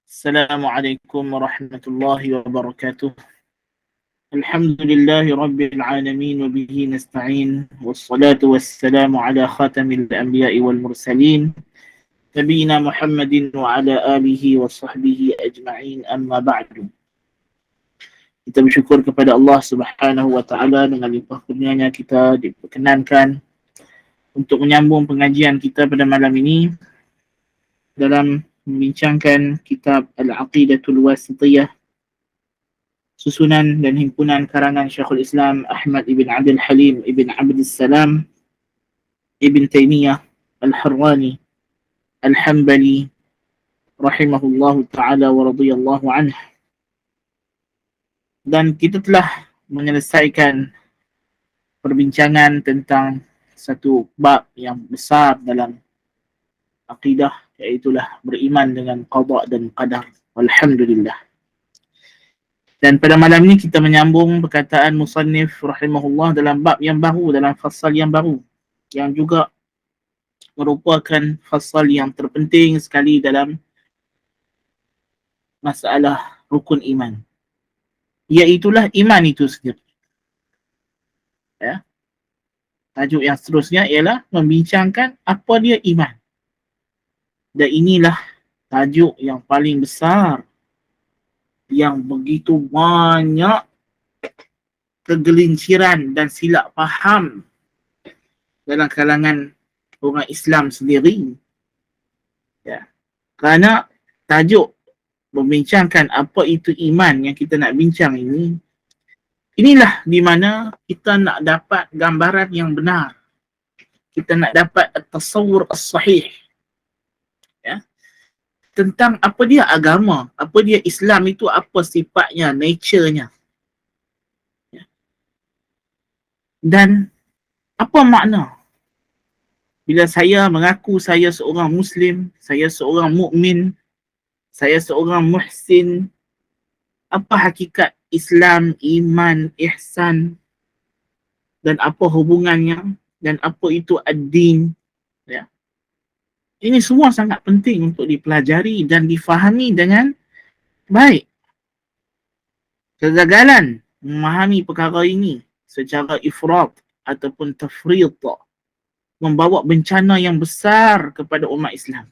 Assalamualaikum warahmatullahi wabarakatuh. Alhamdulillahi rabbil alamin wa bihi nasta'in wassalatu wassalamu ala khatamil anbiya'i wal mursalin nabiyina Muhammadin wa ala alihi wa sahbihi ajma'in amma ba'du. Kita bersyukur kepada Allah Subhanahu wa taala dengan limpah kurnianya kita diperkenankan untuk menyambung pengajian kita pada malam ini dalam membincangkan kitab Al-Aqidatul Wasithiyah, susunan dan himpunan karangan Syekhul Islam Ahmad ibn Abdul Halim ibn Abdul Salam ibn Taymiyah Al-Harrani Al-Hambali rahimahullahu ta'ala wa radiyallahu anhu. Dan kita telah menyelesaikan perbincangan tentang satu bab yang besar dalam akidah, iaitulah beriman dengan qada dan qadar. Alhamdulillah. Dan pada malam ini kita menyambung perkataan musannif rahimahullah dalam bab yang baru, dalam fasal yang baru, yang juga merupakan fasal yang terpenting sekali dalam masalah rukun iman, iaitulah iman itu sendiri. Ya. Tajuk yang seterusnya ialah membincangkan apa dia iman. Dan inilah tajuk yang paling besar, yang begitu banyak kegelinciran dan silap faham dalam kalangan orang Islam sendiri. Ya. Kerana tajuk membincangkan apa itu iman yang kita nak bincang ini, inilah di mana kita nak dapat gambaran yang benar. Kita nak dapat at-tasawwur as-sahih, ya, tentang apa dia agama, apa dia Islam itu, apa sifatnya, nature-nya. Ya. Dan apa makna bila saya mengaku saya seorang Muslim, saya seorang mukmin, saya seorang muhsin, apa hakikat Islam, iman, ihsan, dan apa hubungannya, dan apa itu ad-din. Ya. Ini semua sangat penting untuk dipelajari dan difahami dengan baik. Kegagalan memahami perkara ini secara ifrat ataupun tafrit membawa bencana yang besar kepada umat Islam,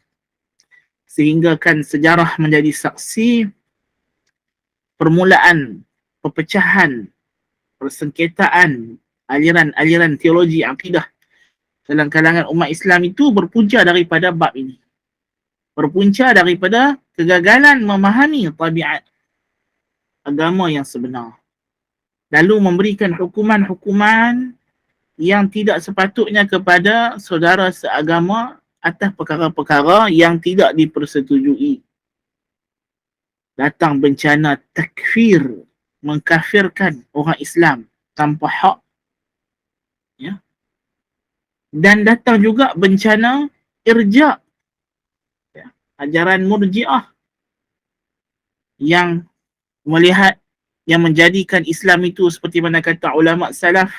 sehingga kan sejarah menjadi saksi permulaan perpecahan, persengketaan aliran-aliran teologi akidah dalam kalangan umat Islam itu berpunca daripada bab ini. Berpunca daripada kegagalan memahami tabiat agama yang sebenar, lalu memberikan hukuman-hukuman yang tidak sepatutnya kepada saudara seagama atas perkara-perkara yang tidak dipersetujui. Datang bencana takfir, mengkafirkan orang Islam tanpa hak. Ya. Dan datang juga bencana irja', ya, ajaran murji'ah yang melihat, yang menjadikan Islam itu seperti mana kata ulama salaf,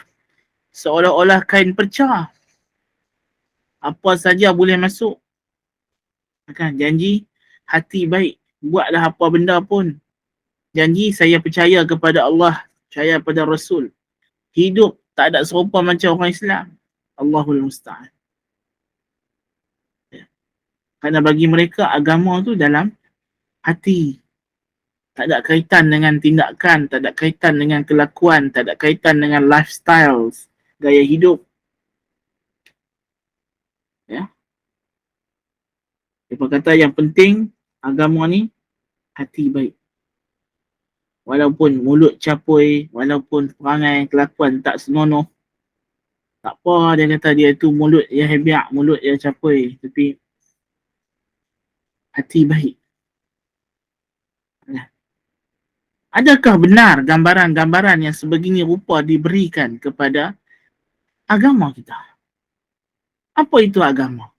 seolah-olah kain perca, apa saja boleh masuk. Kan janji hati baik, buatlah apa benda pun. Janji saya percaya kepada Allah, percaya pada Rasul. Hidup tak ada serupa macam orang Islam. Allahul Musta'an. Ya. Kerana bagi mereka agama tu dalam hati. Tak ada kaitan dengan tindakan, tak ada kaitan dengan kelakuan, tak ada kaitan dengan lifestyle, gaya hidup. Ya. Dia kata yang penting agama ni hati baik. Walaupun mulut capui, walaupun perangai kelakuan tak senonoh, tak apa, dia kata dia tu mulut yang hebiak, mulut yang capui, tapi hati baik. Ya. Adakah benar gambaran-gambaran yang sebegini rupa diberikan kepada agama kita? Apa itu agama?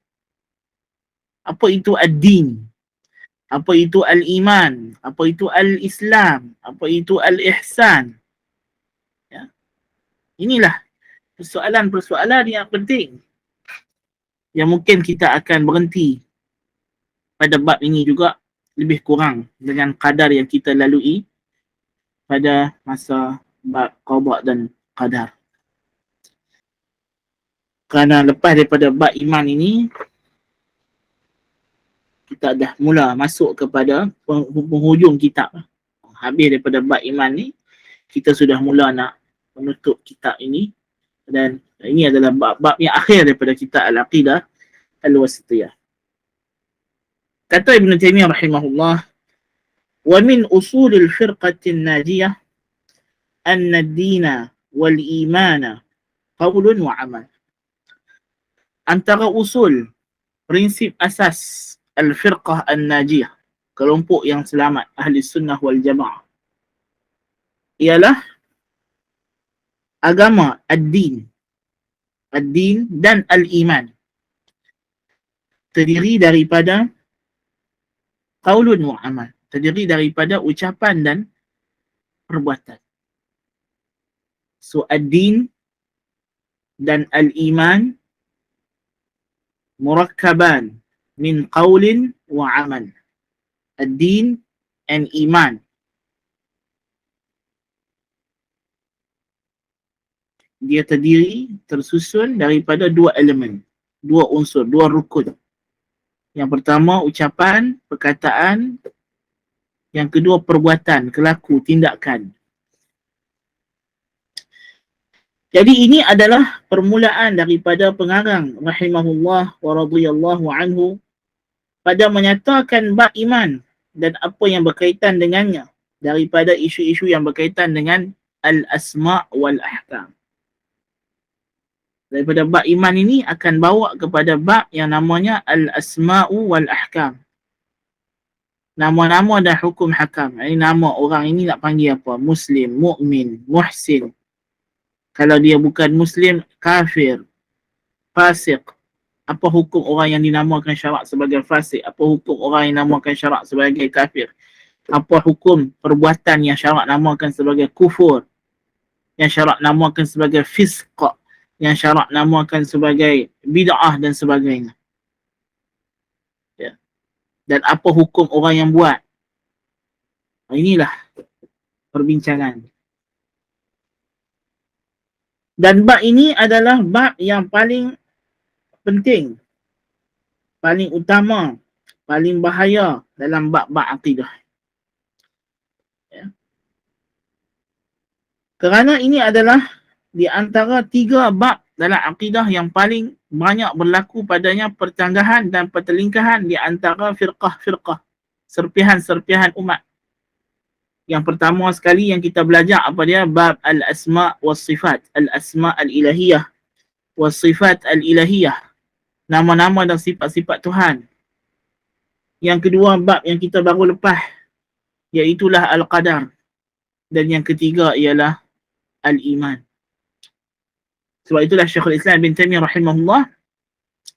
Apa itu ad-din? Apa itu al-iman? Apa itu al-islam? Apa itu al-ihsan? Ya. Inilah persoalan-persoalan yang penting, yang mungkin kita akan berhenti pada bab ini juga lebih kurang dengan kadar yang kita lalui pada masa bab qada dan qadar. Kerana lepas daripada bab iman ini, kita dah mula masuk kepada penghujung kitab. Habis daripada bab iman ni, kita sudah mula nak menutup kitab ini, dan ini adalah bab-bab yang akhir daripada kitab Al-Aqidah Al-Wasithiyah. Kata Ibn Taymiyah rahimahullah, wa min usulil firqatin najiyah anna ad-dina wal imana qawlun wa amal. Antara usul, prinsip asas al-firqah an-najiyah, kelompok yang selamat, ahli sunnah wal jamaah, ialah agama, ad-din dan al-iman terdiri daripada qaulun wa amal, terdiri daripada ucapan dan perbuatan. So ad-din dan al-iman murakkaban min qaulin wa amal. Ad-din and iman, dia terdiri, tersusun daripada dua elemen, dua unsur, dua rukun. Yang pertama ucapan, perkataan. Yang kedua perbuatan, kelaku, tindakan. Jadi ini adalah permulaan daripada pengarang rahimahullah wa radhiyallahu anhu pada menyatakan bab iman dan apa yang berkaitan dengannya daripada isu-isu yang berkaitan dengan al-asma' wal-ahkam. Daripada bab iman ini akan bawa kepada bab yang namanya al-asma'u wal-ahkam. Nama-nama dan hukum hakam. Ini nama orang ini nak panggil apa? Muslim, mukmin, muhsin. Kalau dia bukan Muslim, kafir, fasik. Apa hukum orang yang dinamakan syarak sebagai fasik? Apa hukum orang yang dinamakan syarak sebagai kafir? Apa hukum perbuatan yang syarak namakan sebagai kufur? Yang syarak namakan sebagai fisq? Yang syarak namakan sebagai bid'ah dan sebagainya. Ya. Dan apa hukum orang yang buat? Inilah perbincangan. Dan bab ini adalah bab yang paling penting, paling utama, paling bahaya dalam bab-bab akidah. Ya. Kerana ini adalah di antara tiga bab dalam akidah yang paling banyak berlaku padanya pertanggahan dan pertelingkahan di antara firqah-firqah, serpihan-serpihan umat. Yang pertama sekali yang kita belajar apa dia? Bab al-asma' was-sifat, al-asma' al-ilahiyah was-sifat al-ilahiyah, nama-nama dan sifat-sifat Tuhan. Yang kedua bab yang kita baru lepas, iaitulah al-qadar. Dan yang ketiga ialah al-iman. Sebab itulah Syekhul Islam Ibn Taymiyah rahimahullah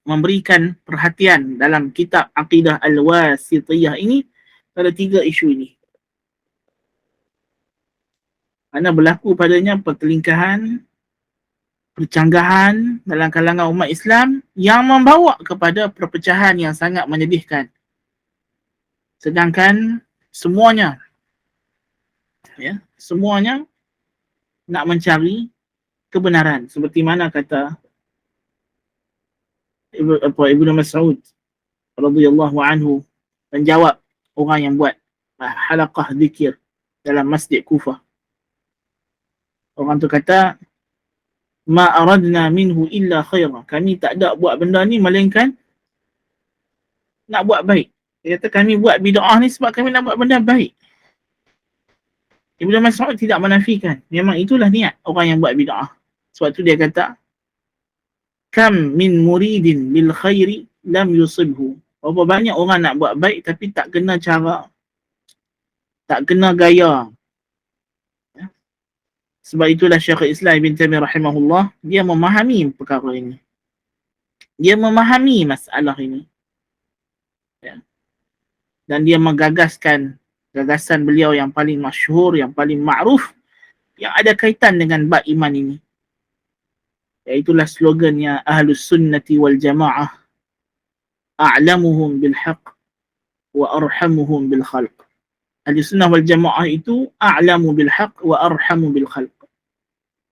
memberikan perhatian dalam kitab Aqidah Al-Wasithiyah ini pada tiga isu ini. Kerana berlaku padanya pertelingkahan, percanggahan dalam kalangan umat Islam yang membawa kepada perpecahan yang sangat menyedihkan. Sedangkan semuanya, ya, semuanya nak mencari kebenaran, seperti mana kata Ibnu Mas'ud radhiyallahu anhu menjawab orang yang buat halaqah zikir dalam Masjid Kufah. Orang tu kata, ma aradna minhu illa khaira. Kami tak ada buat benda ni melainkan nak buat baik. Dia kata kami buat bid'ah ni sebab kami nak buat benda baik. Ibnu Mas'ud tidak menafikan. Memang itulah niat orang yang buat bid'ah. Sebab tu dia kata, kam min muridin bil khairi lam yusibhu. Berapa banyak orang nak buat baik tapi tak kena cara, tak kena gaya. Sebab itulah Syekhul Islam Ibn Taymiyah rahimahullah, dia memahami perkara ini. Dia memahami masalah ini. Ya. Dan dia menggagaskan gagasan beliau yang paling masyhur, yang paling ma'ruf, yang ada kaitan dengan bab iman ini. Iaitulah slogannya Ahlus Sunnati wal Jamaah, a'lamuhum bil haqq wa arhamuhum bil khalq. Ahli sunnah wal jamaah itu a'lamu bil haqq wa arhamu bil khalq.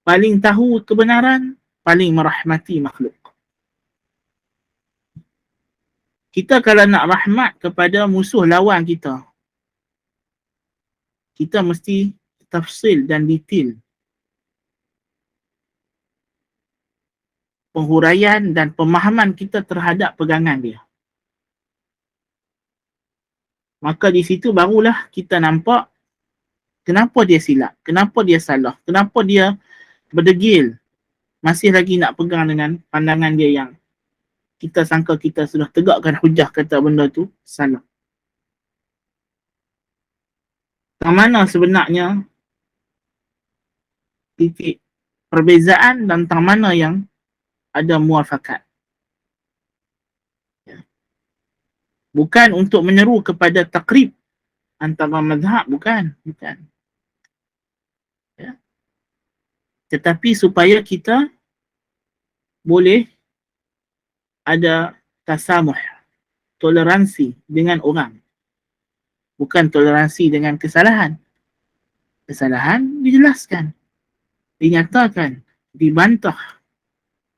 Paling tahu kebenaran, paling merahmati makhluk. Kita kalau nak rahmat kepada musuh lawan kita, kita mesti tafsil dan detail penghuraian dan pemahaman kita terhadap pegangan dia. Maka di situ barulah kita nampak kenapa dia silap, kenapa dia salah, kenapa dia berdegil, masih lagi nak pegang dengan pandangan dia yang kita sangka kita sudah tegakkan hujah kata benda tu salah. Yang mana sebenarnya titik perbezaan dan tentang mana yang ada muafakat. Bukan untuk menyeru kepada takrib antara mazhab, bukan. Ya. Tetapi supaya kita boleh ada tasamuh, toleransi dengan orang. Bukan toleransi dengan kesalahan. Kesalahan dijelaskan, dinyatakan, dibantah.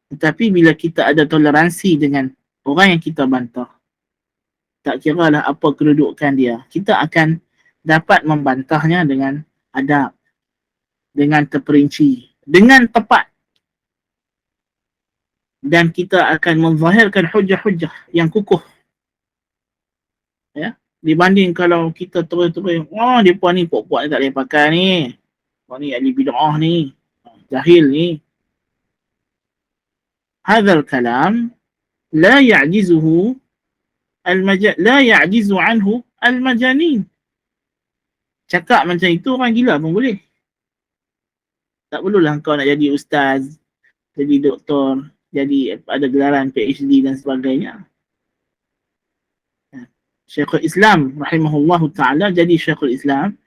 Tetapi bila kita ada toleransi dengan orang yang kita bantah, tak kiralah apa kedudukan dia, kita akan dapat membantahnya dengan adab, dengan terperinci, dengan tepat. Dan kita akan menzahirkan hujah-hujah yang kukuh. Ya, dibanding kalau kita terus-terus, oh dia puan ni puak-puak ni tak boleh pakai ni, puan ni ahli bid'ah ni, jahil ni. Hadzal kalam la ya'jizuhu la ya'jizu anhu al-majanin. Cakap macam itu orang gila pun boleh. Tak perlulah kau nak jadi ustaz, jadi doktor, jadi ada gelaran PhD dan sebagainya. Syekhul Islam rahimahullahu ta'ala jadi Syekhul Islam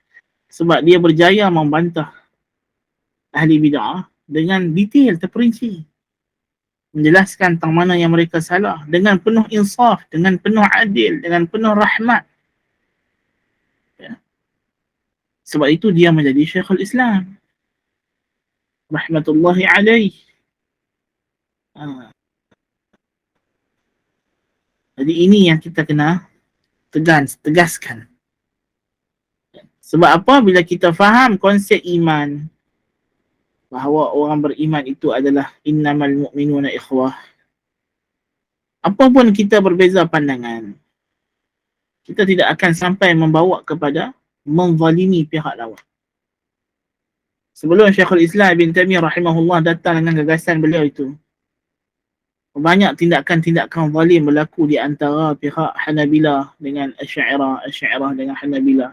sebab dia berjaya membantah ahli bid'ah dengan detail, terperinci. Menjelaskan tentang mana yang mereka salah dengan penuh insaf, dengan penuh adil, dengan penuh rahmat. Ya. Sebab itu dia menjadi Syekhul Islam rahmatullahi alaih. Jadi ini yang kita kena tegaskan. Sebab apa? Bila kita faham konsep iman, bahawa orang beriman itu adalah innamal mu'minuna ikhwah, apapun kita berbeza pandangan, kita tidak akan sampai membawa kepada menzalimi pihak lawan. Sebelum Syekhul Islam Ibn Taimiyah rahimahullah datang dengan gagasan beliau itu, banyak tindakan-tindakan zalim berlaku di antara pihak Hanabilah dengan Asy'ariyah, Asy'ariyah dengan Hanabilah,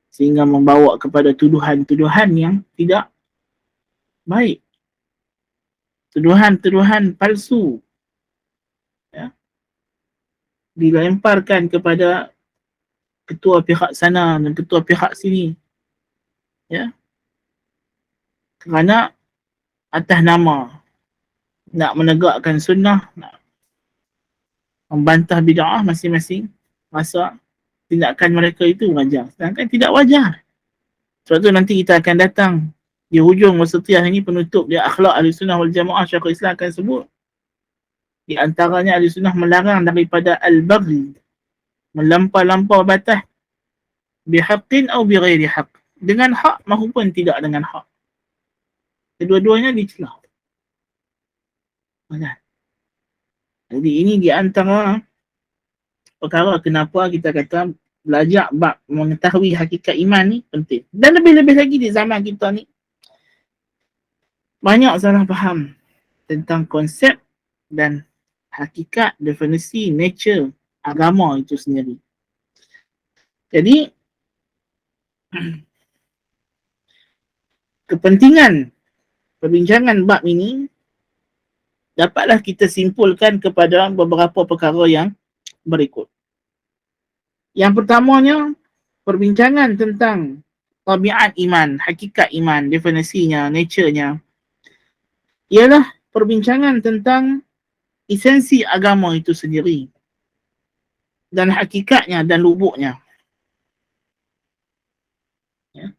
sehingga membawa kepada tuduhan-tuduhan yang tidak baik, tuduhan-tuduhan palsu, ya, dilemparkan kepada ketua pihak sana dan ketua pihak sini, ya, kerana atas nama nak menegakkan sunnah, nak membantah bid'ah, masing-masing masa tindakan mereka itu wajar, sedangkan tidak wajar. Sebab tu nanti kita akan datang di hujung wasatiyah ini, penutup dia akhlak ahli sunnah wal jamaah, Syekhul Islam akan sebut di antaranya ahli sunnah melarang daripada al-baghi, melampau-lampau batas, bihaqqin atau bighairi haqq, dengan hak maupun tidak dengan hak. Kedua-duanya dicela. Jadi ini di antara perkara kenapa kita kata belajar bab mengetahui hakikat iman ni penting. Dan lebih-lebih lagi di zaman kita ni banyak salah faham tentang konsep dan hakikat, definisi, nature agama itu sendiri. Jadi kepentingan perbincangan bab ini dapatlah kita simpulkan kepada beberapa perkara yang berikut. Yang pertamanya, perbincangan tentang tabiat iman, hakikat iman, definisinya, nature-nya, ialah perbincangan tentang esensi agama itu sendiri. dan hakikatnya dan lubuknya. Ya.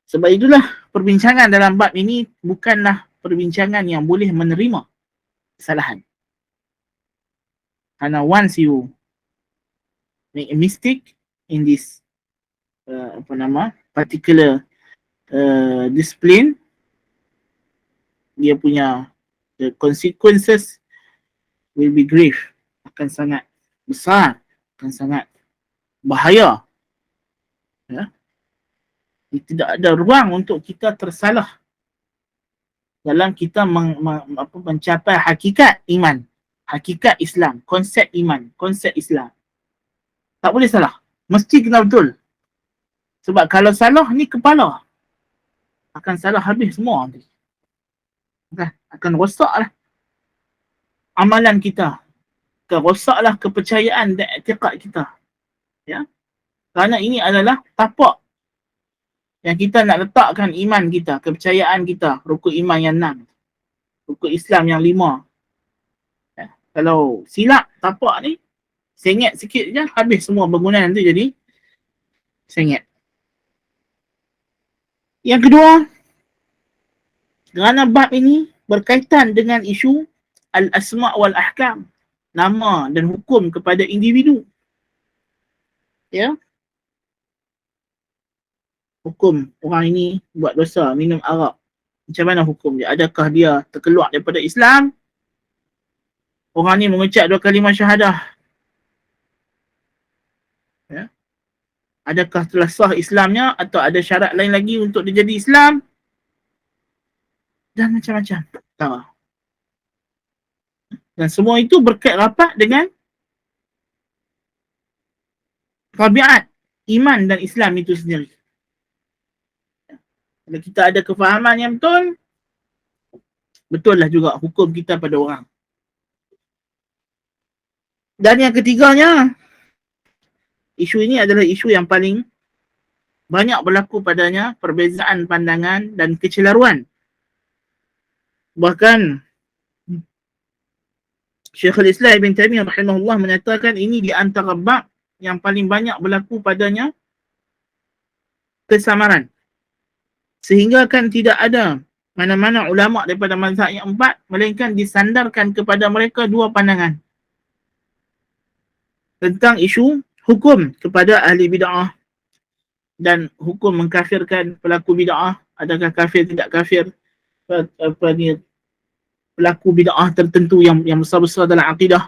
Sebab itulah perbincangan dalam bab ini bukanlah perbincangan yang boleh menerima kesalahan. Karena once you make a mistake in this particular discipline, dia punya the consequences will be grave, akan sangat besar, akan sangat bahaya. Ya. Tidak ada ruang untuk kita tersalah dalam kita mencapai hakikat iman, hakikat Islam, konsep iman, konsep Islam. Tak boleh salah, mesti kena betul. Sebab kalau salah ni kepala akan salah habis semua nanti. Akan rosaklah amalan kita, akan rosaklah kepercayaan dan i'tiqad kita. Ya. Kerana ini adalah tapak yang kita nak letakkan iman kita, kepercayaan kita, rukun iman yang 6, rukun Islam yang 5. Ya. Kalau silap tapak ni, sengit sikit je, habis semua bangunan tu jadi sengit. Yang kedua, kerana bab ini berkaitan dengan isu al-asma' wal-ahkam, nama dan hukum kepada individu. Ya. Hukum orang ini buat dosa, minum arak. Macam mana hukum dia? Adakah dia terkeluar daripada Islam? Orang ni mengucap 2 kalimah syahadah. Ya. Adakah telah sah Islamnya atau ada syarat lain lagi untuk dia jadi Islam? Dan macam-macam. Tahu. Dan semua itu berkait rapat dengan tabiat iman dan Islam itu sendiri. Kalau kita ada kefahaman yang betul, betul lah juga hukum kita pada orang. Dan yang ketiganya, isu ini adalah isu yang paling banyak berlaku padanya perbezaan pandangan dan kecelaruan. Bahkan Syekhul Islam Ibn Taimiyah rahimahullah menyatakan ini di antara bab yang paling banyak berlaku padanya kesamaran. Sehingga kan tidak ada mana-mana ulama daripada mazhab yang 4 melainkan disandarkan kepada mereka 2 pandangan tentang isu hukum kepada ahli bid'ah dan hukum mengkafirkan pelaku bid'ah, adakah kafir tidak kafir, pelaku bid'ah tertentu yang besar-besar dalam akidah.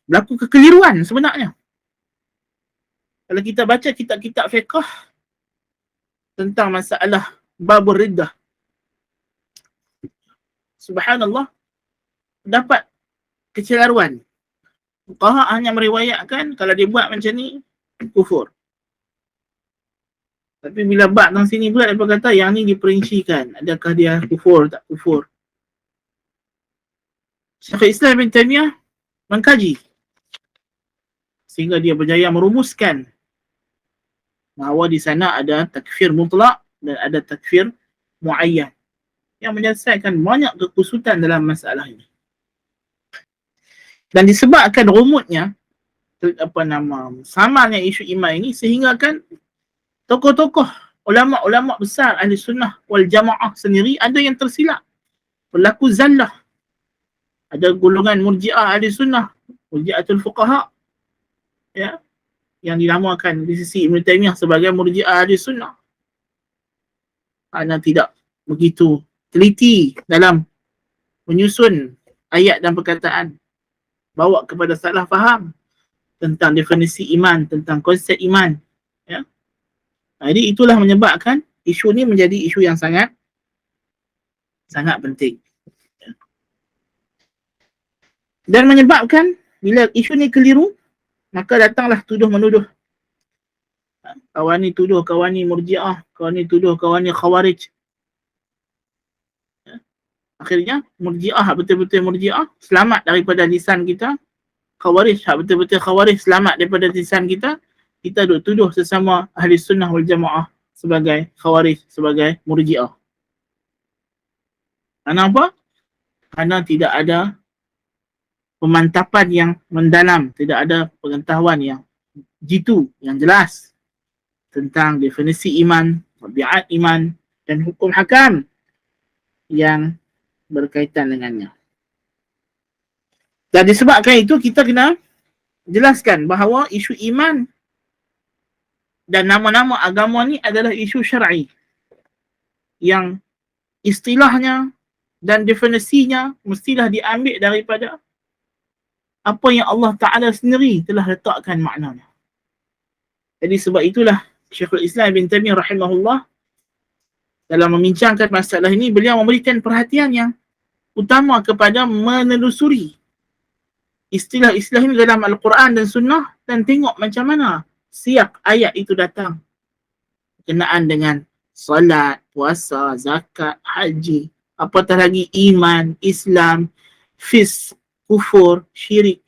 Berlaku kekeliruan sebenarnya. Kalau kita baca kitab-kitab fiqh tentang masalah babur riddah, subhanallah, dapat kecelaruan. Fuqaha hanya meriwayatkan kalau dia buat macam ni, kufur. Tapi bila bab dalam sini pula, dia kata yang ni diperincikan. Adakah dia kufur, tak kufur. Syekhul Islam Ibn Taimiyah mengkaji sehingga dia berjaya merumuskan bahawa di sana ada takfir mutlak dan ada takfir muayyan yang menyelesaikan banyak kekusutan dalam masalah ini. Dan disebabkan rumutnya samarnya isu iman ini, sehingga kan tokoh-tokoh ulama-ulama besar ahli sunnah wal jamaah sendiri ada yang tersilap, berlaku zallah. Ada golongan murji'ah ahli sunnah, murji'atul fuqaha, ya, yang dinamakan di sisi Ibn Taimiyah sebagai murji'ah ahli sunnah, kerana tidak begitu teliti dalam menyusun ayat dan perkataan, bawa kepada salah faham tentang definisi iman, tentang konsep iman. Ya. Jadi itulah menyebabkan isu ni menjadi isu yang sangat penting. Dan menyebabkan bila isu ni keliru, maka datanglah tuduh-menuduh. Kawan ni tuduh kawan ni murji'ah, kawan ni tuduh kawan ni khawarij. Akhirnya murji'ah betul-betul murji'ah selamat daripada lisan kita, khawarij betul-betul khawarij selamat daripada lisan kita. Kita duk tuduh sesama ahli sunnah wal jamaah sebagai khawarij, sebagai murji'ah. Kenapa? Kerana tidak ada pemantapan yang mendalam, tidak ada pengetahuan yang jitu, yang jelas tentang definisi iman, tabiat iman dan hukum hakam yang berkaitan dengannya. Dan disebabkan itu kita kena jelaskan bahawa isu iman dan nama-nama agama ni adalah isu syar'i yang istilahnya dan definisinya mestilah diambil daripada apa yang Allah Ta'ala sendiri telah letakkan maknanya. Jadi sebab itulah Syekhul Islam Ibn Taimiyah rahimahullah dalam membincangkan masalah ini, beliau memberikan perhatian yang utama kepada menelusuri istilah-istilah ini dalam Al-Quran dan Sunnah dan tengok macam mana siap ayat itu datang berkenaan dengan salat, puasa, zakat, haji, apatah lagi iman, Islam, fisq, kufur, syirik.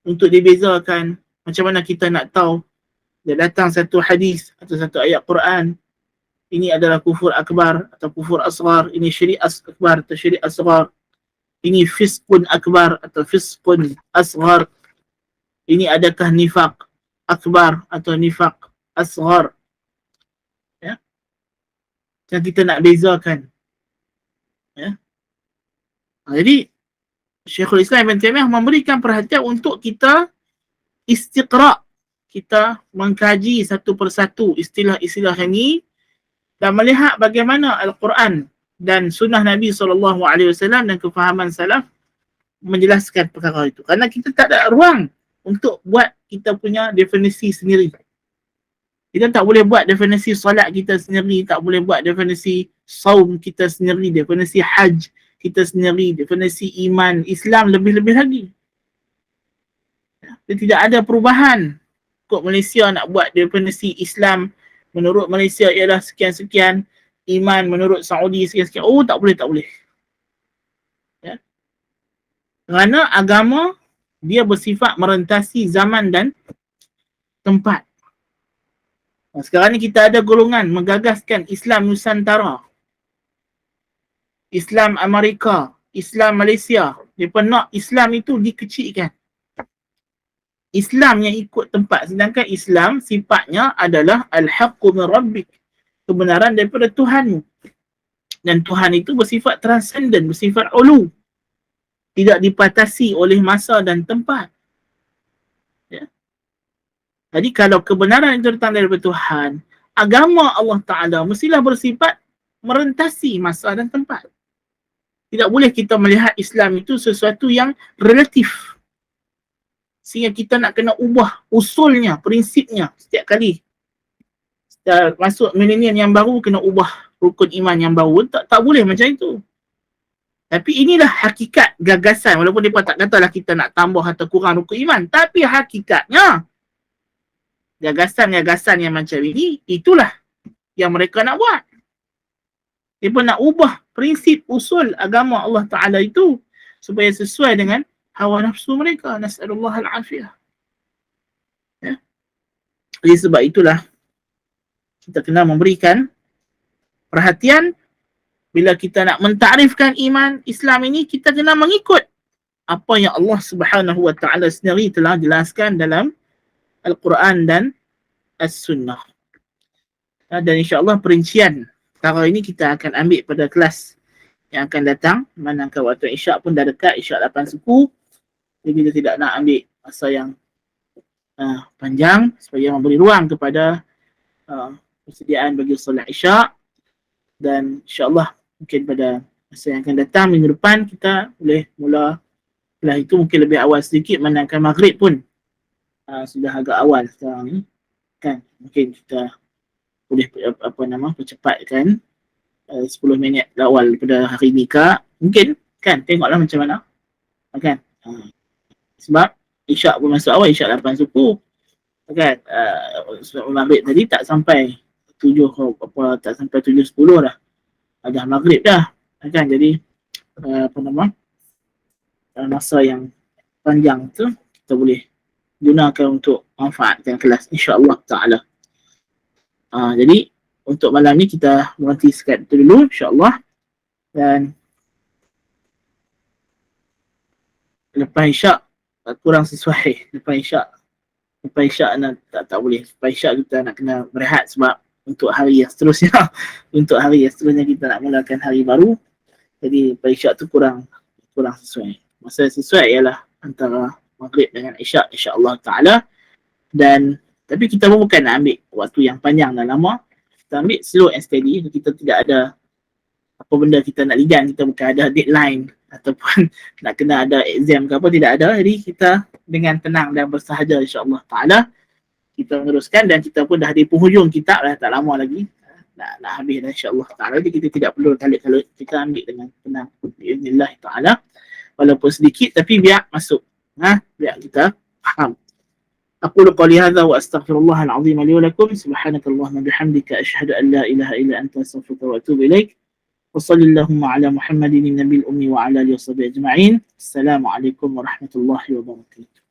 Untuk dibezakan macam mana kita nak tahu dia datang satu hadis atau satu ayat Quran, ini adalah kufur akbar atau kufur asghar, ini syirik akbar atau syirik asghar, ini fisqun akbar atau fisqun asghar, ini adakah nifaq akbar atau nifaq asghar. Ya, yang kita nak bezakan. Ya. Jadi Syekhul Islam Ibn Taimiyah memberikan perhatian untuk kita istiqra', kita mengkaji satu persatu istilah-istilah ini dan melihat bagaimana Al-Quran dan sunnah Nabi SAW dan kefahaman salaf menjelaskan perkara itu. Kerana kita tak ada ruang untuk buat kita punya definisi sendiri. Kita tak boleh buat definisi solat kita sendiri, tak boleh buat definisi saum kita sendiri, definisi haj kita sendiri, definisi iman, Islam lebih-lebih lagi. Dia tidak ada perubahan. Kok Malaysia nak buat definisi Islam menurut Malaysia ialah sekian-sekian, iman menurut Saudi sekian-sekian. Oh, tak boleh, tak boleh. Ya. Kerana agama dia bersifat merentasi zaman dan tempat. Sekarang ni kita ada golongan menggagaskan Islam Nusantara, Islam Amerika, Islam Malaysia. Mereka nak Islam itu dikecilkan. Islam yang ikut tempat, sedangkan Islam sifatnya adalah al-haqqu min rabbik, kebenaran daripada Tuhanmu. Dan Tuhan itu bersifat transcendent, bersifat ulu, tidak dipatasi oleh masa dan tempat. Ya. Jadi kalau kebenaran itu datang daripada Tuhan, agama Allah Ta'ala mestilah bersifat merentasi masa dan tempat. Tidak boleh kita melihat Islam itu sesuatu yang relatif, sehingga kita nak kena ubah usulnya, prinsipnya setiap kali. Setiap masuk milenium yang baru, kena ubah rukun iman yang baru. Tak boleh macam itu. Tapi inilah hakikat gagasan. Walaupun mereka tak katalah kita nak tambah atau kurang rukun iman. Tapi hakikatnya, gagasan-gagasan yang macam ini, itulah yang mereka nak buat. Mereka nak ubah prinsip usul agama Allah Ta'ala itu supaya sesuai dengan hawa nafsu mereka. Nas'alullah al-afiyah. Ya. Jadi sebab itulah kita kena memberikan perhatian bila kita nak mentarifkan iman Islam ini, kita kena mengikut apa yang Allah Subhanahu wa Ta'ala sendiri telah jelaskan dalam Al-Quran dan As-Sunnah. Dan insya-Allah perincian perkara ini kita akan ambil pada kelas yang akan datang. Manakah waktu Isyak pun dah dekat, Isyak 8 suku. Jadi kita tidak nak ambil masa yang panjang supaya memberi ruang kepada persediaan bagi solat Isyak. Dan insya-Allah mungkin pada masa yang akan datang minggu depan kita boleh mula kelas itu mungkin lebih awal sedikit, manakah maghrib pun sudah agak awal sekarang ni kan. Mungkin kita boleh percepatkan 10 minit awal daripada hari ni ke mungkin kan, tengoklah macam mana kan. Sebab Isyak pun masuk awal, Isyak 8 suku kan. Sebab maghrib tadi tak sampai 7 tak sampai 7.10 dah. Dah maghrib dah kan. Jadi masa yang panjang tu kita boleh gunakan untuk manfaatkan kelas insya-Allah taala. Jadi untuk malam ni kita berhenti sekat dulu insya-Allah. Dan lepas isyak kurang sesuai. Lepas isyak tak boleh. Lepas isyak kita nak kena berehat sebab untuk hari yang seterusnya untuk hari yang seterusnya kita nak mulakan hari baru. Jadi lepas isyak tu kurang sesuai. Masa sesuai ialah antara maghrib dengan isyak, insya-Allah taala. Dan tapi kita pun bukan nak ambil waktu yang panjang dan lama. Kita ambil slow and steady. Kita tidak ada apa benda kita nak ligan, kita bukan ada deadline ataupun nak kena ada exam ke apa, tidak ada. Jadi kita dengan tenang dan bersahaja, insya-Allah taala kita meneruskan. Dan kita pun dah di penghujung kitab dah, tak lama lagi nak habis dah, insya-Allah taala. Jadi kita tidak perlu kalut-kalut, kita ambil dengan tenang biiznillah taala, walaupun sedikit tapi biar masuk, biar kita faham. أقول قولي هذا وأستغفر الله العظيم لي ولكم. سبحانك اللهم وبحمدك أشهد أن لا إله إلا أنت أستغفرك وأتوب إليك. وصل اللهم على محمد النبي الأمي وعلى آله وصحبه أجمعين. السلام عليكم ورحمة الله وبركاته.